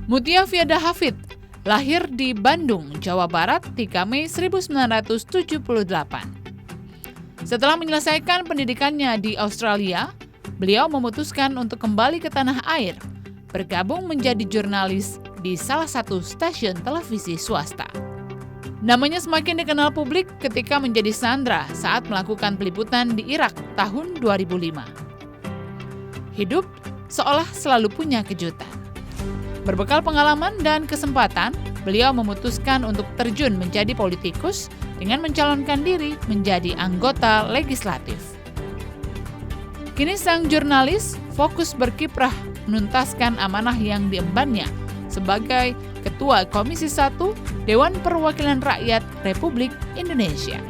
Mutia Fiada Hafid lahir di Bandung, Jawa Barat 3 Mei 1978. Setelah menyelesaikan pendidikannya di Australia, beliau memutuskan untuk kembali ke tanah air, bergabung menjadi jurnalis di salah satu stasiun televisi swasta. Namanya semakin dikenal publik ketika menjadi sandra saat melakukan peliputan di Irak tahun 2005. Hidup seolah selalu punya kejutan. Berbekal pengalaman dan kesempatan, beliau memutuskan untuk terjun menjadi politikus dengan mencalonkan diri menjadi anggota legislatif. Kini sang jurnalis fokus berkiprah menuntaskan amanah yang diembannya sebagai Ketua Komisi 1 Dewan Perwakilan Rakyat Republik Indonesia.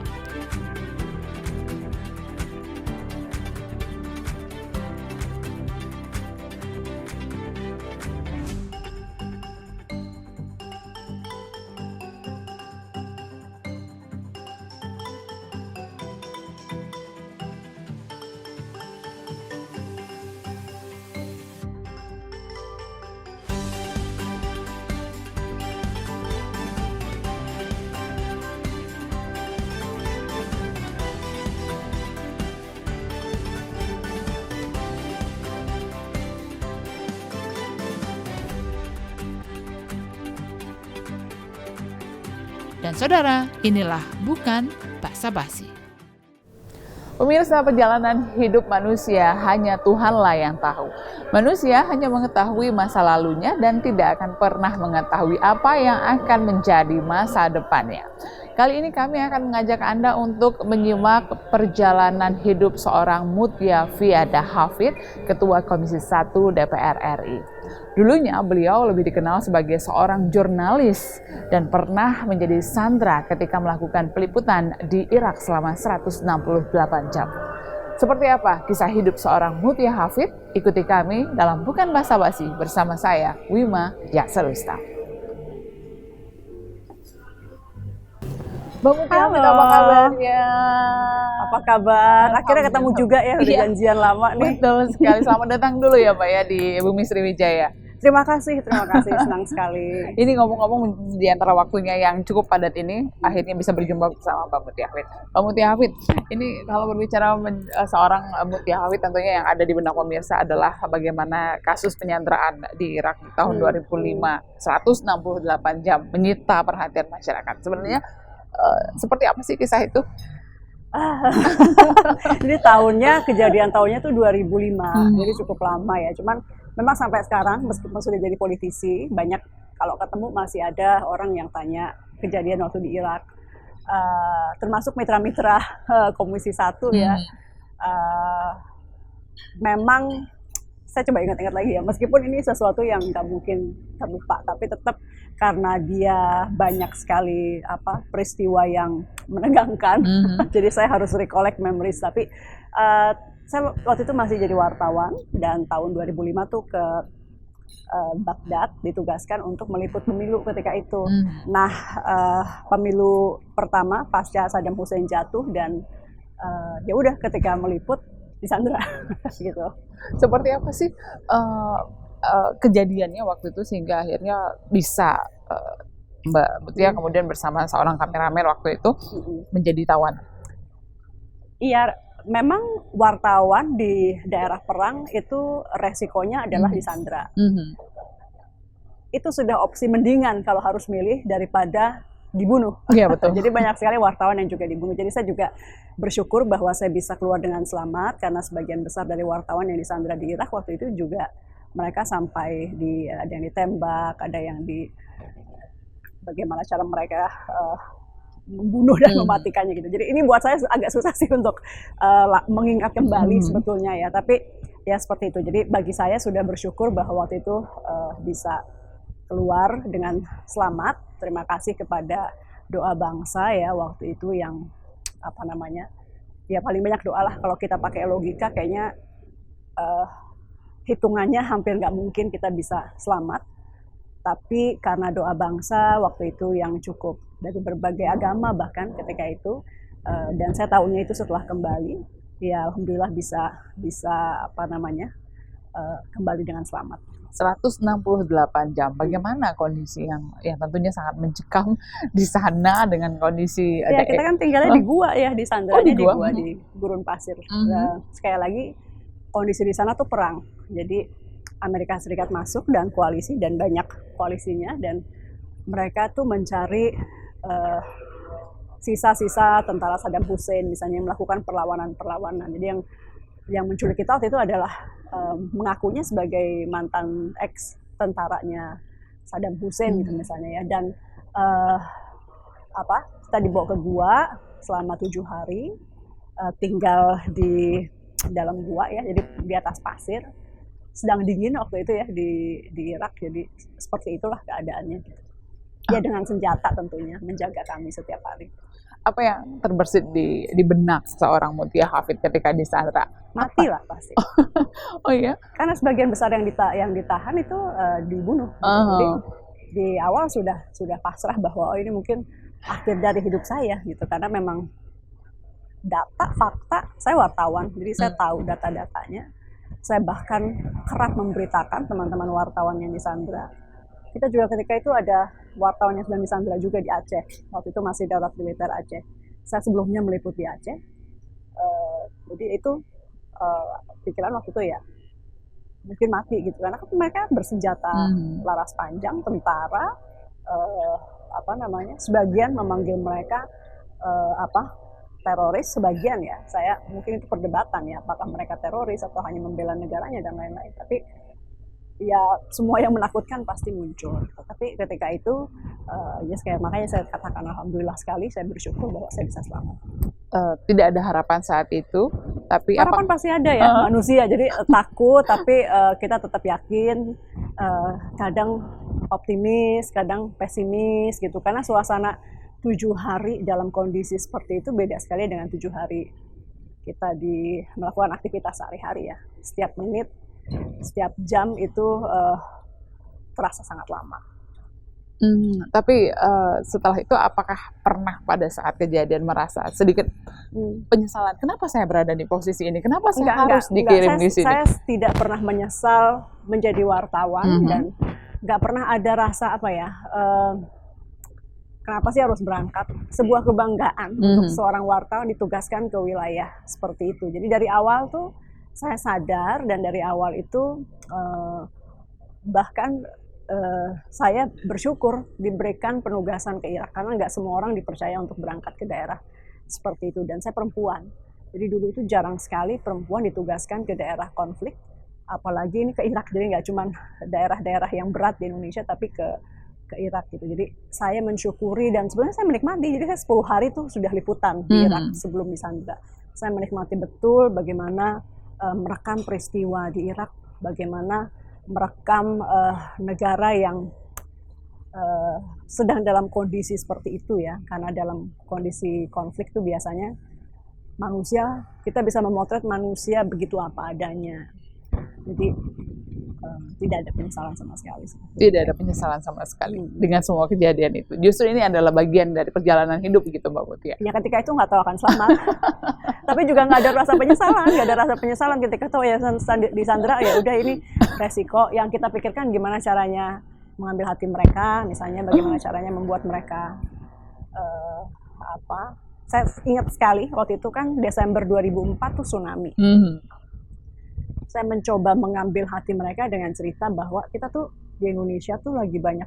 Dan saudara, inilah Bukan Basa-Basi. Pemirsa, perjalanan hidup manusia hanya Tuhanlah yang tahu. Manusia hanya mengetahui masa lalunya dan tidak akan pernah mengetahui apa yang akan menjadi masa depannya. Kali ini kami akan mengajak Anda untuk menyimak perjalanan hidup seorang Mutia Fiada Hafid, Ketua Komisi 1 DPR RI. Dulunya beliau lebih dikenal sebagai seorang jurnalis dan pernah menjadi sandra ketika melakukan peliputan di Irak selama 168 jam. Seperti apa kisah hidup seorang Mutia Hafid? Ikuti kami dalam Bukan Basa-Basi bersama saya, Wima Yaksa Rustam. Bang Mutia Hafid, apa kabarnya? Apa kabar? Akhirnya ketemu juga ya, udah janjian lama nih. Betul sekali, selamat datang dulu ya Pak ya di Bumi Sriwijaya. Terima kasih, senang sekali. Ini ngomong-ngomong di antara waktunya yang cukup padat ini, akhirnya bisa berjumpa bersama Pak Mutia Hafid. Pak Mutia Hafid, ini kalau berbicara seorang Mutia Hafid tentunya yang ada di benak pemirsa adalah bagaimana kasus penyanderaan di Irak di tahun 2005, 168 jam, menyita perhatian masyarakat. Sebenarnya seperti apa sih kisah itu? Jadi kejadian tahunnya tuh 2005, jadi cukup lama ya. Cuman memang sampai sekarang meskipun sudah jadi politisi, banyak kalau ketemu masih ada orang yang tanya kejadian waktu di Irak. Termasuk mitra-mitra Komisi 1 ya. Memang saya coba ingat-ingat lagi ya, meskipun ini sesuatu yang nggak mungkin terlupa, tapi tetap karena dia banyak sekali peristiwa yang menegangkan, jadi saya harus recollect memories. Tapi saya waktu itu masih jadi wartawan dan tahun 2005 tuh ke Baghdad ditugaskan untuk meliput pemilu ketika itu. Nah, pemilu pertama pasca Saddam Hussein jatuh dan ya udah ketika meliput disandra gitu. Seperti apa sih kejadiannya waktu itu sehingga akhirnya bisa Mbak Mutia kemudian bersama seorang kameramen waktu itu menjadi tawan? Iya, memang wartawan di daerah perang itu resikonya adalah disandra. Itu sudah opsi mendingan kalau harus milih daripada dibunuh. Iya betul. Jadi banyak sekali wartawan yang juga dibunuh. Jadi saya juga bersyukur bahwa saya bisa keluar dengan selamat karena sebagian besar dari wartawan yang disandra di Irak waktu itu juga mereka sampai ada yang ditembak, ada yang bagaimana cara mereka membunuh dan mematikannya gitu. Jadi ini buat saya agak susah sih untuk mengingat kembali sebetulnya ya. Tapi ya seperti itu. Jadi bagi saya sudah bersyukur bahwa waktu itu bisa keluar dengan selamat. Terima kasih kepada doa bangsa ya waktu itu yang ya paling banyak doa lah. Kalau kita pakai logika kayaknya hitungannya hampir nggak mungkin kita bisa selamat. Tapi karena doa bangsa waktu itu yang cukup dari berbagai agama bahkan ketika itu, dan saya tahunya itu setelah kembali, ya alhamdulillah bisa kembali dengan selamat. 168 jam. Bagaimana kondisi yang tentunya sangat mencekam di sana dengan kondisi Ya, kita kan tinggalnya di gua ya, di Sandranya di di gua? gua, di gurun pasir. Mhm. Nah, sekali lagi kondisi di sana tuh perang. Jadi Amerika Serikat masuk dan koalisi dan banyak koalisinya, dan mereka tuh mencari sisa-sisa tentara Saddam Hussein misalnya yang melakukan perlawanan. Jadi yang menculik kita waktu itu adalah mengakunya sebagai mantan ex tentaranya Saddam Hussein gitu misalnya ya, dan kita dibawa ke gua selama 7 hari, tinggal di dalam gua ya, jadi di atas pasir, sedang dingin waktu itu ya di Irak, jadi seperti itulah keadaannya gitu. Ya dengan senjata tentunya menjaga kami setiap hari. Apa yang terbersit di benak seorang Mutia Hafid ketika di Sandra? Mati lah pasti. Oh iya? Karena sebagian besar yang ditahan itu dibunuh. Jadi di awal sudah pasrah bahwa ini mungkin akhir dari hidup saya gitu, karena memang data fakta, saya wartawan jadi saya tahu data-datanya. Saya bahkan kerap memberitakan teman-teman wartawan yang di Sandra. Kita juga ketika itu ada wartawan yang sedang di Sandra juga di Aceh. Waktu itu masih Daulat Militer Aceh. Saya sebelumnya meliputi Aceh. Jadi itu pikiran waktu itu ya mungkin mati gitu, karena kan mereka bersenjata laras panjang, tentara, sebagian memanggil mereka teroris, sebagian ya. Saya mungkin itu perdebatan ya, apakah mereka teroris atau hanya membela negaranya dan lain-lain. Tapi ya semua yang menakutkan pasti muncul. Tapi ketika itu makanya saya katakan alhamdulillah sekali, saya bersyukur bahwa saya bisa selamat. Tidak ada harapan saat itu, tapi harapan pasti ada ya, manusia. Jadi takut, tapi kita tetap yakin. Kadang optimis, kadang pesimis gitu. Karena suasana 7 hari dalam kondisi seperti itu beda sekali dengan 7 hari kita melakukan aktivitas sehari-hari ya. Setiap menit, setiap jam itu terasa sangat lama. Tapi setelah itu apakah pernah pada saat kejadian merasa sedikit penyesalan? Kenapa saya berada di posisi ini? Kenapa saya harus dikirim di sini? Saya tidak pernah menyesal menjadi wartawan dan nggak pernah ada rasa kenapa sih harus berangkat? Sebuah kebanggaan untuk seorang wartawan ditugaskan ke wilayah seperti itu. Jadi dari awal tuh saya sadar, dan dari awal itu bahkan saya bersyukur diberikan penugasan ke Irak, karena nggak semua orang dipercaya untuk berangkat ke daerah seperti itu. Dan saya perempuan, jadi dulu itu jarang sekali perempuan ditugaskan ke daerah konflik, apalagi ini ke Irak. Jadi nggak cuma daerah-daerah yang berat di Indonesia, tapi ke Irak gitu. Jadi saya mensyukuri dan sebenarnya saya menikmati. Jadi saya 10 hari tuh sudah liputan di Irak sebelum di Sandra. Saya menikmati betul bagaimana merekam peristiwa di Irak, bagaimana merekam negara yang sedang dalam kondisi seperti itu ya. Karena dalam kondisi konflik itu biasanya manusia, kita bisa memotret manusia begitu apa adanya. Jadi tidak ada penyesalan sama sekali. Tidak ada penyesalan sama sekali dengan semua kejadian itu. Justru ini adalah bagian dari perjalanan hidup gitu Mbak Mutia. Ya ketika itu nggak tahu akan selamat. Tapi juga nggak ada rasa penyesalan, ketika tahu ya di Sandra ya udah ini resiko. Yang kita pikirkan gimana caranya mengambil hati mereka, misalnya bagaimana caranya membuat mereka Saya ingat sekali waktu itu kan Desember 2004 tuh tsunami. Saya mencoba mengambil hati mereka dengan cerita bahwa kita tuh di Indonesia tuh lagi banyak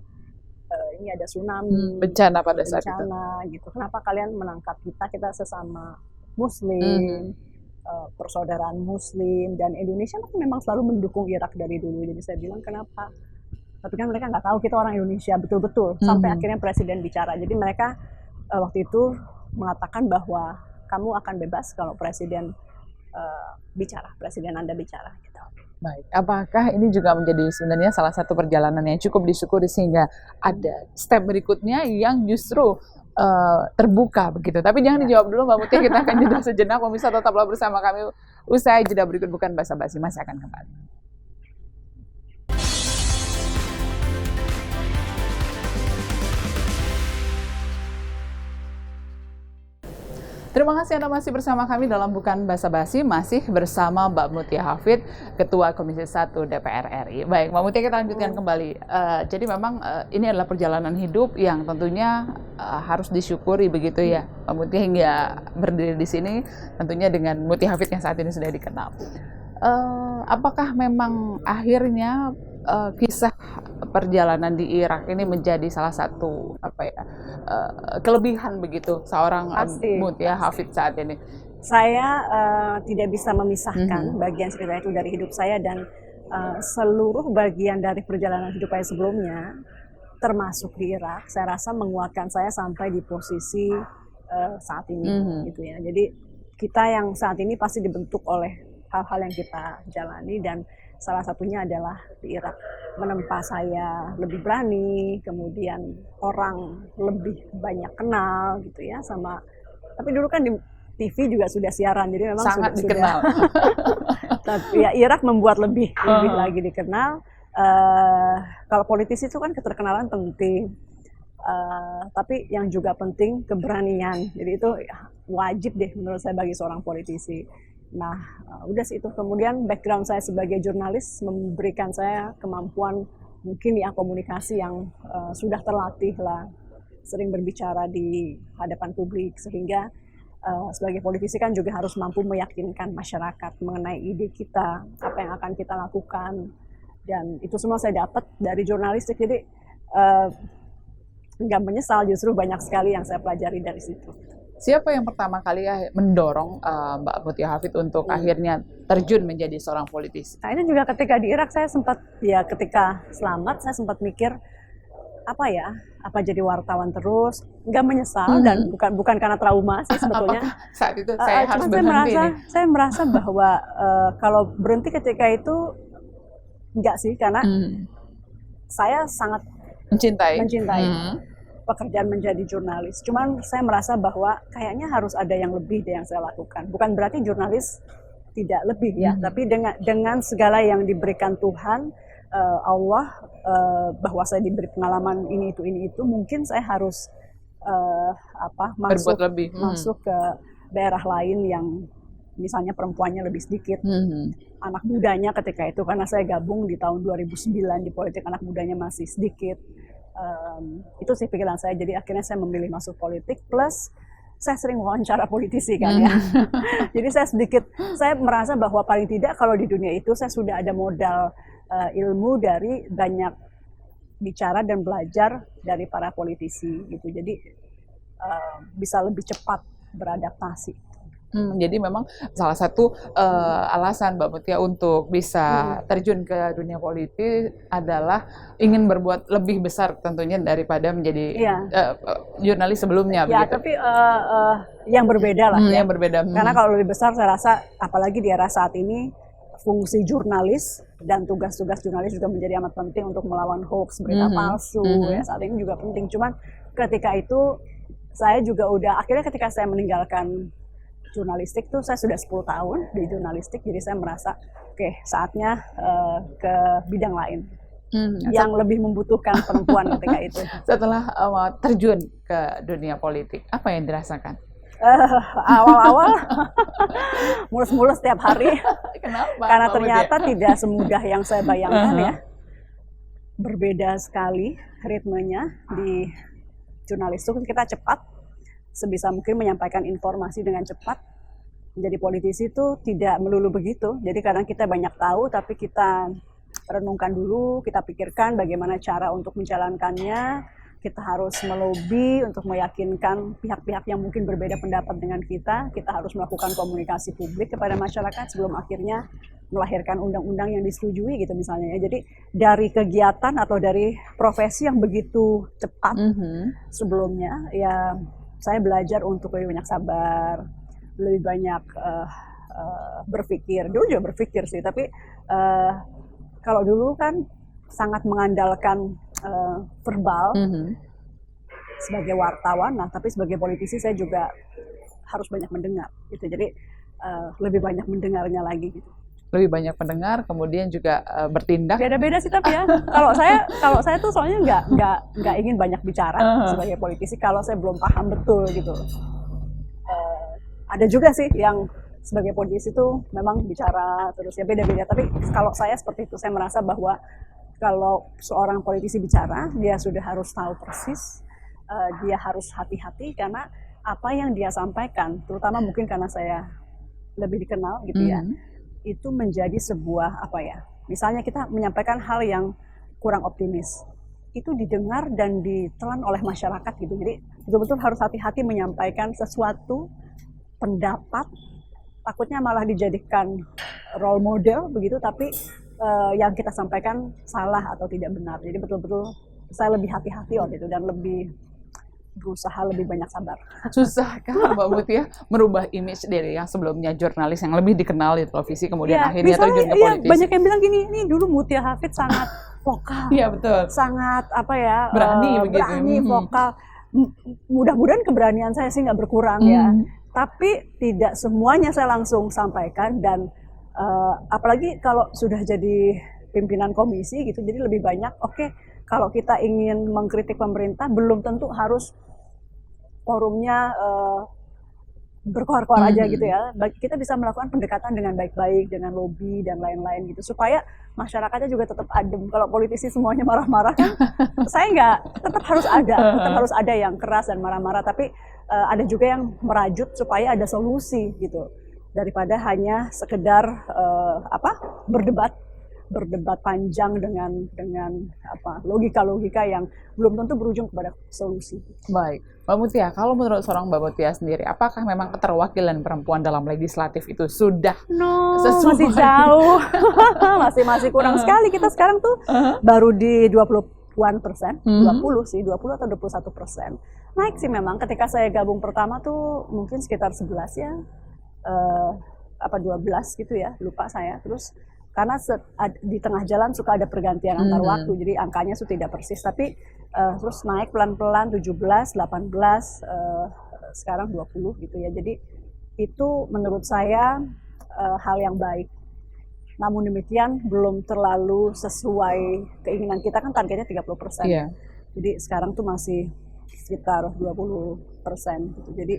ini ada tsunami, bencana pada saat itu. Gitu. Kenapa kalian menangkap kita sesama Muslim, persaudaraan Muslim, dan Indonesia kan memang selalu mendukung Irak dari dulu. Jadi saya bilang kenapa? Tapi kan mereka nggak tahu kita orang Indonesia betul-betul. Sampai akhirnya presiden bicara. Jadi mereka waktu itu mengatakan bahwa kamu akan bebas kalau presiden presiden Anda bicara gitu. Baik, apakah ini juga menjadi sebenarnya salah satu perjalanan yang cukup disyukuri sehingga ada step berikutnya yang justru terbuka begitu. Tapi jangan dijawab dulu Mbak Mutia, kita akan jeda sejenak. Pemirsa tetaplah bersama kami. Usai jeda berikut bukan basa-basi, masih akan kembali. Terima kasih Anda masih bersama kami dalam Bukan Basa-Basi, masih bersama Mbak Mutia Hafid, Ketua Komisi 1 DPR RI. Baik, Mbak Mutia, kita lanjutkan kembali. Jadi memang ini adalah perjalanan hidup yang tentunya harus disyukuri begitu ya, Mbak Mutia, hingga berdiri di sini tentunya dengan Mutia Hafid yang saat ini sudah dikenal. Apakah memang akhirnya kisah perjalanan di Irak ini menjadi salah satu kelebihan begitu seorang Mutia Hafid saat ini? Saya tidak bisa memisahkan bagian cerita itu dari hidup saya, dan seluruh bagian dari perjalanan hidup saya sebelumnya, termasuk di Irak, saya rasa menguatkan saya sampai di posisi saat ini, gitu ya. Jadi kita yang saat ini pasti dibentuk oleh hal-hal yang kita jalani, dan salah satunya adalah di Irak. Menempa saya lebih berani, kemudian orang lebih banyak kenal gitu ya sama. Tapi dulu kan di TV juga sudah siaran, jadi memang sangat dikenal. Tapi ya Irak membuat lebih lagi dikenal. Kalau politisi itu kan keterkenalan penting, tapi yang juga penting keberanian. Jadi itu wajib deh menurut saya bagi seorang politisi. Nah, udah sih itu. Kemudian background saya sebagai jurnalis memberikan saya kemampuan mungkin ya komunikasi yang sudah terlatih lah, sering berbicara di hadapan publik, sehingga sebagai politisi kan juga harus mampu meyakinkan masyarakat mengenai ide kita, apa yang akan kita lakukan, dan itu semua saya dapat dari jurnalistik. Jadi nggak menyesal, justru banyak sekali yang saya pelajari dari situ. Siapa yang pertama kali mendorong Mbak Mutia Hafid untuk akhirnya terjun menjadi seorang politisi? Nah, ini juga ketika di Irak saya sempat, ya ketika selamat saya sempat mikir apa jadi wartawan terus, nggak menyesal dan bukan karena trauma sih sebetulnya. Apakah saat itu saya harus berhenti saya merasa bahwa kalau berhenti ketika itu enggak sih, karena saya sangat mencintai pekerjaan menjadi jurnalis. Cuman saya merasa bahwa kayaknya harus ada yang lebih dari yang saya lakukan. Bukan berarti jurnalis tidak lebih ya, tapi dengan segala yang diberikan Tuhan, Allah, bahwa saya diberi pengalaman ini itu, mungkin saya harus masuk ke daerah lain yang misalnya perempuannya lebih sedikit, anak mudanya ketika itu, karena saya gabung di tahun 2009 di politik, anak mudanya masih sedikit. Itu sih pikiran saya, jadi akhirnya saya memilih masuk politik, plus saya sering wawancara politisi kan ya. Jadi saya merasa bahwa paling tidak kalau di dunia itu saya sudah ada modal ilmu dari banyak bicara dan belajar dari para politisi gitu, jadi bisa lebih cepat beradaptasi. Jadi memang salah satu alasan Mbak Mutia untuk bisa terjun ke dunia politik adalah ingin berbuat lebih besar tentunya daripada menjadi jurnalis sebelumnya. Ya, begitu. Tapi yang berbeda lah. Yang berbeda. Karena kalau lebih besar saya rasa, apalagi di era saat ini, fungsi jurnalis dan tugas-tugas jurnalis juga menjadi amat penting untuk melawan hoax, berita palsu. Ya, saat ini juga penting. Cuman ketika itu saya juga akhirnya ketika saya meninggalkan jurnalistik tuh, saya sudah 10 tahun di jurnalistik, jadi saya merasa saatnya ke bidang lain yang lebih membutuhkan perempuan ketika itu. Setelah terjun ke dunia politik, apa yang dirasakan? Awal-awal mulus-mulus setiap hari. Kenapa? Karena ternyata tidak semudah yang saya bayangkan ya. Berbeda sekali ritmenya di jurnalistik. Kita cepat, sebisa mungkin menyampaikan informasi dengan cepat. Menjadi politisi itu tidak melulu begitu. Jadi kadang kita banyak tahu, tapi kita renungkan dulu, kita pikirkan bagaimana cara untuk menjalankannya. Kita harus melobi untuk meyakinkan pihak-pihak yang mungkin berbeda pendapat dengan kita. Kita harus melakukan komunikasi publik kepada masyarakat sebelum akhirnya melahirkan undang-undang yang disetujui gitu misalnya ya. Jadi dari kegiatan atau dari profesi yang begitu cepat sebelumnya, ya saya belajar untuk lebih banyak sabar, lebih banyak berpikir. Dulu juga berpikir sih, tapi kalau dulu kan sangat mengandalkan verbal sebagai wartawan. Nah, tapi sebagai politisi saya juga harus banyak mendengar gitu. Jadi lebih banyak mendengarnya lagi gitu. Lebih banyak mendengar, kemudian juga bertindak. Beda-beda sih tapi ya. Kalau saya tuh soalnya nggak ingin banyak bicara sebagai politisi kalau saya belum paham betul gitu ada juga sih yang sebagai politisi itu memang bicara terus ya beda-beda. Tapi kalau saya seperti itu, saya merasa bahwa kalau seorang politisi bicara, dia sudah harus tahu persis, dia harus hati-hati karena apa yang dia sampaikan, terutama mungkin karena saya lebih dikenal gitu ya, itu menjadi sebuah apa ya, misalnya kita menyampaikan hal yang kurang optimis, itu didengar dan ditelan oleh masyarakat gitu. Jadi betul-betul harus hati-hati menyampaikan sesuatu pendapat, takutnya malah dijadikan role model begitu, tapi yang kita sampaikan salah atau tidak benar. Jadi betul-betul saya lebih hati-hati waktu itu dan lebih berusaha lebih banyak sabar. Susah kan Mbak Mutia merubah image dari yang sebelumnya jurnalis yang lebih dikenal di televisi, kemudian akhirnya terjun ke politisi. Banyak yang bilang gini, ini dulu Mutia Hafid sangat vokal, betul, sangat apa ya, berani, vokal. Mudah-mudahan keberanian saya sih nggak berkurang ya. Tapi tidak semuanya saya langsung sampaikan dan apalagi kalau sudah jadi pimpinan komisi gitu, jadi lebih banyak. Oke, kalau kita ingin mengkritik pemerintah belum tentu harus forumnya berkoar-koar aja gitu ya. Kita bisa melakukan pendekatan dengan baik-baik, dengan lobby dan lain-lain gitu, supaya masyarakatnya juga tetap adem. Kalau politisi semuanya marah-marah kan, saya nggak, tetap harus ada yang keras dan marah-marah, tapi ada juga yang merajut supaya ada solusi gitu, daripada hanya sekedar berdebat panjang dengan apa logika yang belum tentu berujung kepada solusi. Baik, Mbak Mutia, kalau menurut seorang Mbak Mutia sendiri, apakah memang keterwakilan perempuan dalam legislatif itu sudah sesuai? Masih jauh, masih kurang sekali. Kita sekarang tuh baru di 20% 20 atau 21%. Naik sih memang. Ketika saya gabung pertama tuh mungkin sekitar 11 ya, 12 gitu ya, lupa saya. Terus karena di tengah jalan suka ada pergantian antar waktu, jadi angkanya itu tidak persis, tapi terus naik pelan-pelan 17, 18, sekarang 20 gitu ya. Jadi itu menurut saya hal yang baik. Namun demikian belum terlalu sesuai keinginan kita, kan targetnya 30%. Yeah. Jadi sekarang tuh masih sekitar 20% gitu. Jadi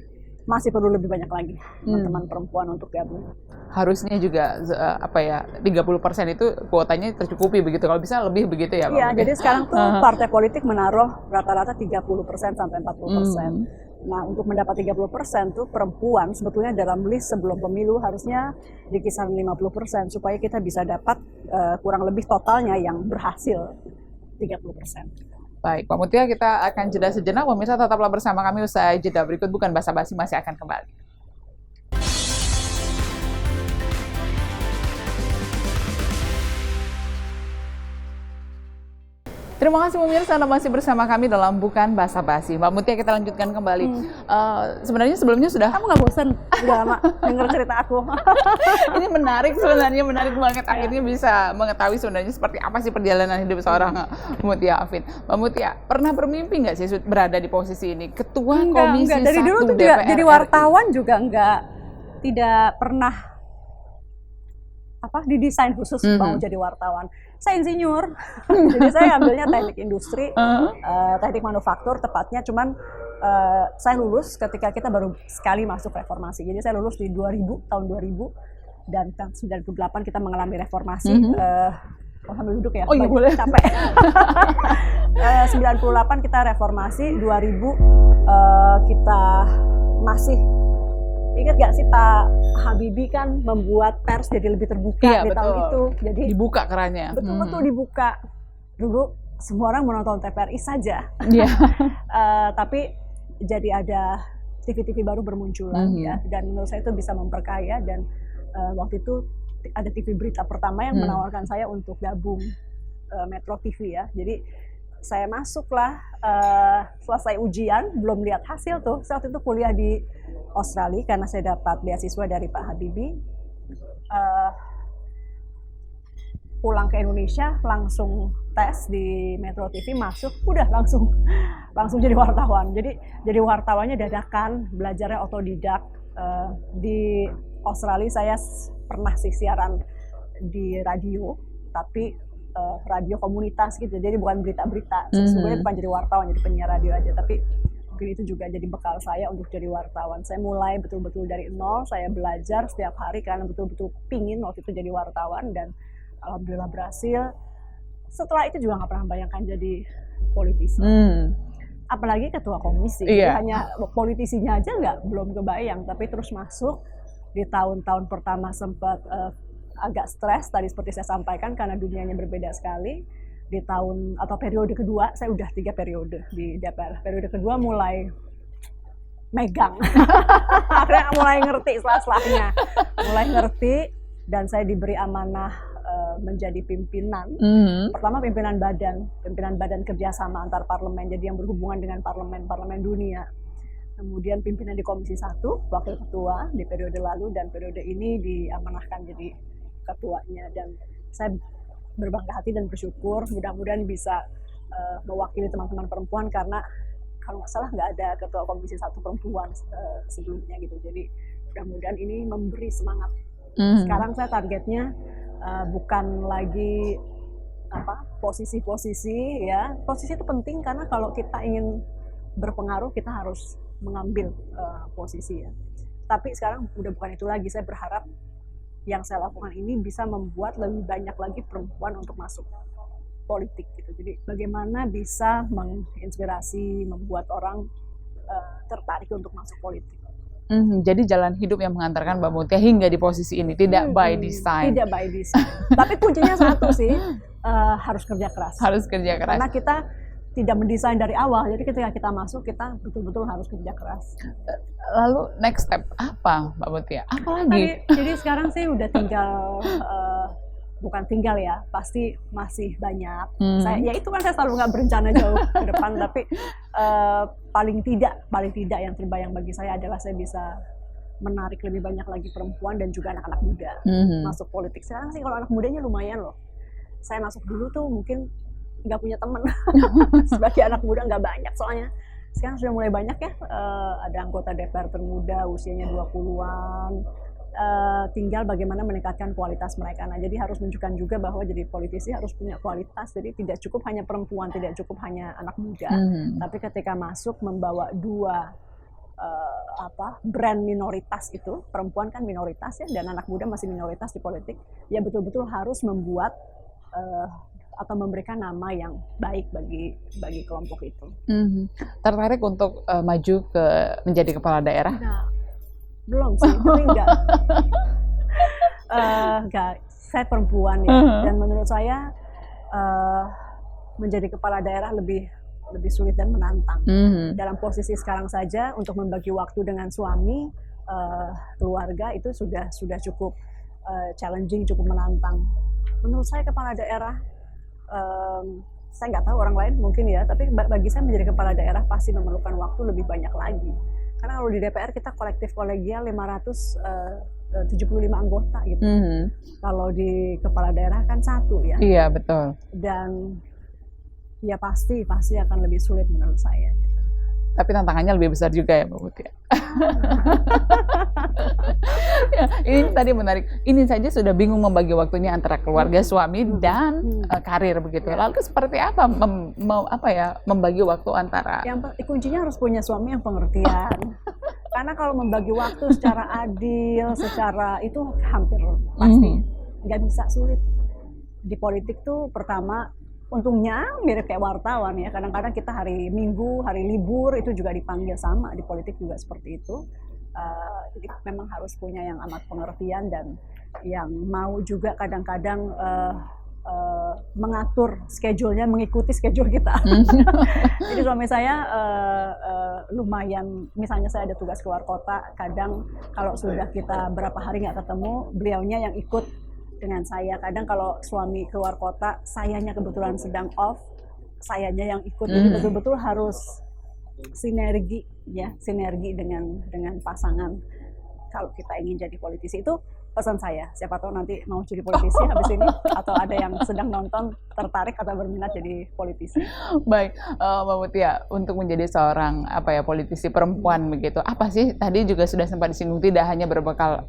masih perlu lebih banyak lagi teman-teman perempuan untuk gabung. Harusnya juga 30% itu kuotanya tercukupi begitu, kalau bisa lebih begitu ya Pak? Iya, jadi sekarang tuh partai politik menaruh rata-rata 30% sampai 40%. Nah, untuk mendapat 30% tuh perempuan sebetulnya dalam list sebelum pemilu harusnya di kisaran 50% supaya kita bisa dapat kurang lebih totalnya yang berhasil 30%. Baik, Pak Mutia, kita akan jeda sejenak. Pemirsa tetaplah bersama kami, usai jeda berikut Bukan Basa-Basi masih akan kembali. Terima kasih pemirsa, Anda masih bersama kami dalam Bukan Basa-Basi. Mbak Mutia, kita lanjutkan kembali. Sebenarnya sebelumnya sudah... Kamu nggak bosan? Udah lama denger cerita aku. Ini menarik banget. Akhirnya bisa mengetahui sebenarnya seperti apa sih perjalanan hidup seorang Mutia Hafid. Mbak Mutia, pernah bermimpi nggak sih berada di posisi ini? Ketua Komisi 1 Dari dulu tuh DPR jadi wartawan juga tidak pernah didesain khusus mau jadi wartawan. Saya insinyur, jadi saya ambilnya teknik industri, teknik manufaktur tepatnya. Cuman saya lulus ketika kita baru sekali masuk reformasi. Jadi saya lulus di tahun 2000 dan tahun 98 kita mengalami reformasi. Sambil duduk ya? Oh iya boleh. Capek. 98 kita reformasi, 2000 kita masih. Ingat gak sih Pak Habibie kan membuat pers jadi lebih terbuka di tahun itu. Jadi dibuka kerannya. Betul-betul dibuka. Dulu semua orang menonton TVRI saja. Tapi jadi ada TV-TV baru bermunculan ya. Dan menurut saya itu bisa memperkaya. Dan waktu itu ada TV Berita Pertama yang menawarkan saya untuk gabung Metro TV ya. Jadi saya masuklah, selesai ujian, belum lihat hasil tuh. Saya waktu itu kuliah di Australia karena saya dapat beasiswa dari Pak Habibie. Pulang ke Indonesia langsung tes di Metro TV, masuk, udah langsung jadi wartawan. Jadi wartawannya dadakan, belajarnya otodidak. Di Australia saya pernah sih siaran di radio, tapi radio komunitas gitu. Jadi bukan berita-berita. Sebenarnya bukan jadi wartawan, jadi penyiar radio aja, tapi mungkin itu juga jadi bekal saya untuk jadi wartawan. Saya mulai betul-betul dari nol, saya belajar setiap hari karena betul-betul pingin waktu itu jadi wartawan, dan alhamdulillah berhasil. Setelah itu juga nggak pernah bayangkan jadi politisi. Apalagi ketua komisi, hanya politisinya aja belum kebayang, tapi terus masuk. Di tahun-tahun pertama sempat agak stres, tadi seperti saya sampaikan, karena dunianya berbeda sekali. Di tahun atau periode kedua, saya udah 3 periode di DPR. Periode kedua mulai megang, akhirnya mulai ngerti setelah-setelahnya, mulai ngerti, dan saya diberi amanah menjadi pimpinan. Pertama pimpinan badan kerjasama antar parlemen, jadi yang berhubungan dengan parlemen dunia. Kemudian pimpinan di Komisi 1, wakil ketua di periode lalu, dan periode ini diamanahkan jadi ketuanya. Dan saya berbangga hati dan bersyukur, mudah-mudahan bisa mewakili teman-teman perempuan, karena kalau nggak salah nggak ada ketua Komisi 1 perempuan sebelumnya gitu. Jadi mudah-mudahan ini memberi semangat. Sekarang saya targetnya bukan lagi posisi-posisi ya. Posisi itu penting karena kalau kita ingin berpengaruh kita harus mengambil posisi ya. Tapi sekarang udah bukan itu lagi. Saya berharap yang saya lakukan ini bisa membuat lebih banyak lagi perempuan untuk masuk politik gitu. Jadi bagaimana bisa menginspirasi, membuat orang tertarik untuk masuk politik. Jadi jalan hidup yang mengantarkan Mbak Mutia hingga di posisi ini, tidak by design. Tidak by design. Tapi kuncinya satu sih, harus kerja keras. Harus kerja keras. Karena kita tidak mendesain dari awal, jadi ketika kita masuk kita betul-betul harus kerja keras. Lalu next step apa Mbak Mutia? Apa lagi? Jadi sekarang sih udah tinggal, bukan tinggal ya, pasti masih banyak. Ya itu kan saya selalu nggak berencana jauh ke depan, tapi paling tidak yang terbayang bagi saya adalah saya bisa menarik lebih banyak lagi perempuan dan juga anak-anak muda masuk politik. Sekarang sih kalau anak mudanya lumayan loh. Saya masuk dulu tuh mungkin nggak punya teman sebagai anak muda, nggak banyak soalnya. Sekarang sudah mulai banyak ya, ada anggota DPR termuda usianya 20-an. Tinggal bagaimana meningkatkan kualitas mereka. Nah, jadi harus menunjukkan juga bahwa jadi politisi harus punya kualitas. Jadi tidak cukup hanya perempuan, tidak cukup hanya anak muda, tapi ketika masuk membawa dua brand minoritas itu, perempuan kan minoritas ya, dan anak muda masih minoritas di politik. Ya betul-betul harus membuat atau memberikan nama yang baik bagi kelompok itu. Tertarik untuk maju menjadi kepala daerah? Nah, belum sih, tapi enggak. Saya perempuan ya, dan menurut saya menjadi kepala daerah lebih sulit dan menantang. Dalam posisi sekarang saja untuk membagi waktu dengan suami, keluarga itu sudah cukup challenging, cukup menantang. Menurut saya kepala daerah, saya nggak tahu orang lain mungkin ya, tapi bagi saya menjadi kepala daerah pasti memerlukan waktu lebih banyak lagi. Karena kalau di DPR kita kolektif kolegial 575 anggota gitu. Kalau di kepala daerah kan 1 ya. Iya, betul. Dan ya pasti akan lebih sulit menurut saya gitu. Tapi tantangannya lebih besar juga ya Mbak Mutia. Ya, ini tadi menarik. Ini saja sudah bingung membagi waktunya antara keluarga, suami dan karir begitu. Lalu seperti apa membagi waktu antara? Yang kuncinya harus punya suami yang pengertian. Karena kalau membagi waktu secara adil, secara itu hampir pasti nggak bisa, sulit. Di politik tuh pertama, untungnya mirip kayak wartawan ya, kadang-kadang kita hari Minggu, hari libur itu juga dipanggil, sama di politik juga seperti itu. Jadi memang harus punya yang amat pengertian dan yang mau juga kadang-kadang mengatur schedule-nya, mengikuti schedule kita. Jadi suami saya lumayan, misalnya saya ada tugas keluar kota, kadang kalau sudah kita berapa hari nggak ketemu, beliaunya yang ikut dengan saya. Kadang kalau suami keluar kota, sayanya kebetulan sedang off, sayanya yang ikut. Jadi betul-betul harus sinergi dengan pasangan kalau kita ingin jadi politisi. Itu pesan saya, siapa tahu nanti mau jadi politisi habis ini, atau ada yang sedang nonton tertarik atau berminat jadi politisi. Baik, Mbak Mutia, untuk menjadi seorang politisi perempuan begitu, apa sih tadi juga sudah sempat disinggung, tidak hanya berbekal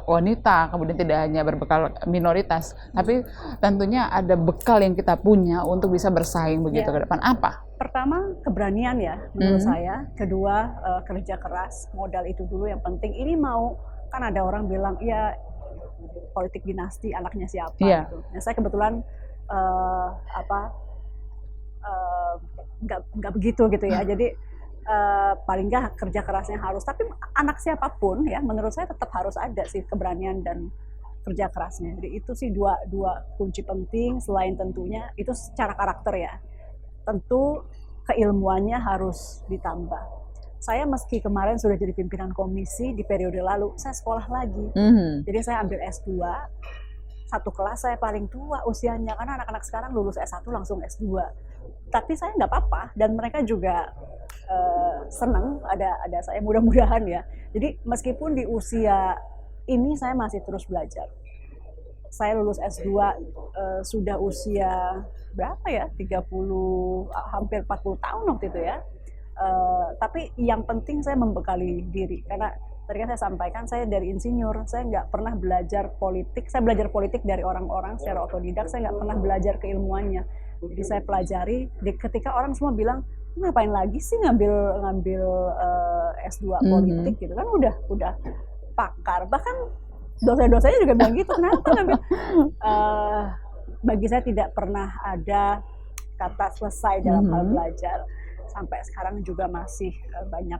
wanita, kemudian tidak hanya berbekal minoritas, tapi tentunya ada bekal yang kita punya untuk bisa bersaing begitu ke depan. Apa? Pertama, keberanian ya menurut saya. Kedua, kerja keras, modal itu dulu yang penting. Ini mau, kan ada orang bilang, ya politik dinasti anaknya siapa gitu. Nah, saya kebetulan nggak begitu gitu ya. Jadi paling nggak kerja kerasnya harus. Tapi anak siapapun ya, menurut saya tetap harus ada sih keberanian dan kerja kerasnya. Jadi itu sih dua kunci penting. Selain tentunya itu secara karakter ya. Tentu keilmuannya harus ditambah. Saya meski kemarin sudah jadi pimpinan komisi di periode lalu, saya sekolah lagi. Jadi saya ambil S2, satu kelas saya paling tua usianya, karena anak-anak sekarang lulus S1 langsung S2. Tapi saya nggak apa-apa, dan mereka juga senang ada saya, mudah-mudahan ya. Jadi meskipun di usia ini saya masih terus belajar. Saya lulus S2 sudah usia berapa ya, 30, hampir 40 tahun waktu itu ya. Tapi yang penting saya membekali diri, karena tadi kan saya sampaikan, saya dari insinyur, saya nggak pernah belajar politik. Saya belajar politik dari orang-orang secara otodidak, saya nggak pernah belajar keilmuannya. Jadi saya pelajari, ketika orang semua bilang, ngapain lagi sih ngambil S2 politik gitu kan, udah pakar. Bahkan dosen-dosennya juga bilang gitu, kenapa ngambil? Bagi saya tidak pernah ada kata selesai dalam hal belajar. Sampai sekarang juga masih banyak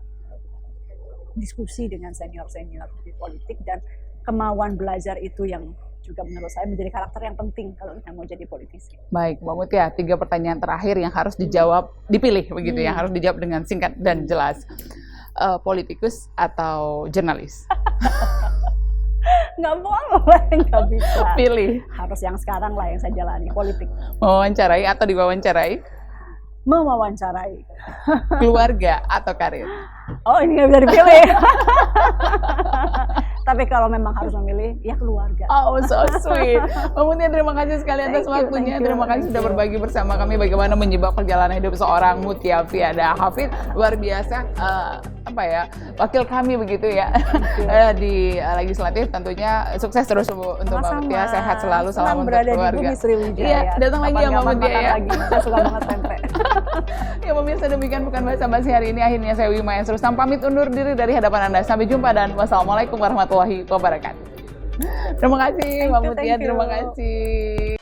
diskusi dengan senior-senior di politik, dan kemauan belajar itu yang juga menurut saya menjadi karakter yang penting kalau kita mau jadi politisi. Baik, Mbak Mutia, 3 pertanyaan terakhir yang harus dijawab, dipilih begitu yang harus dijawab dengan singkat dan jelas. Politikus atau jurnalis? Nggak boleh, nggak bisa. Pilih. Harus yang sekarang lah yang saya jalani, politik. Mewawancarai atau diwawancarai? Mewawancarai. Keluarga atau karir? Oh, ini nggak bisa dipilih. Tapi kalau memang harus memilih, ya keluarga. Oh, so sweet. Mbak Mutia, terima kasih sekali atas waktunya. Terima kasih sudah berbagi bersama kami bagaimana menjebak perjalanan hidup seorang Mutia Fiada Hafid. Luar biasa, wakil kami begitu ya di legislatif. Tentunya sukses terus untuk Mbak Mutia, sehat selalu, salam untuk keluarga. Di bumi Sriwijaya. Iya, datang lagi ya Mbak Mutia ya. Saya suka banget pempek. Ya pemirsa, demikian bukan basa-basi hari ini. Akhirnya saya Wima Yasrus pamit undur diri dari hadapan Anda. Sampai jumpa dan wassalamualaikum warahmatullahi wabarakatuh. Terima kasih Mbak Mutia, terima kasih.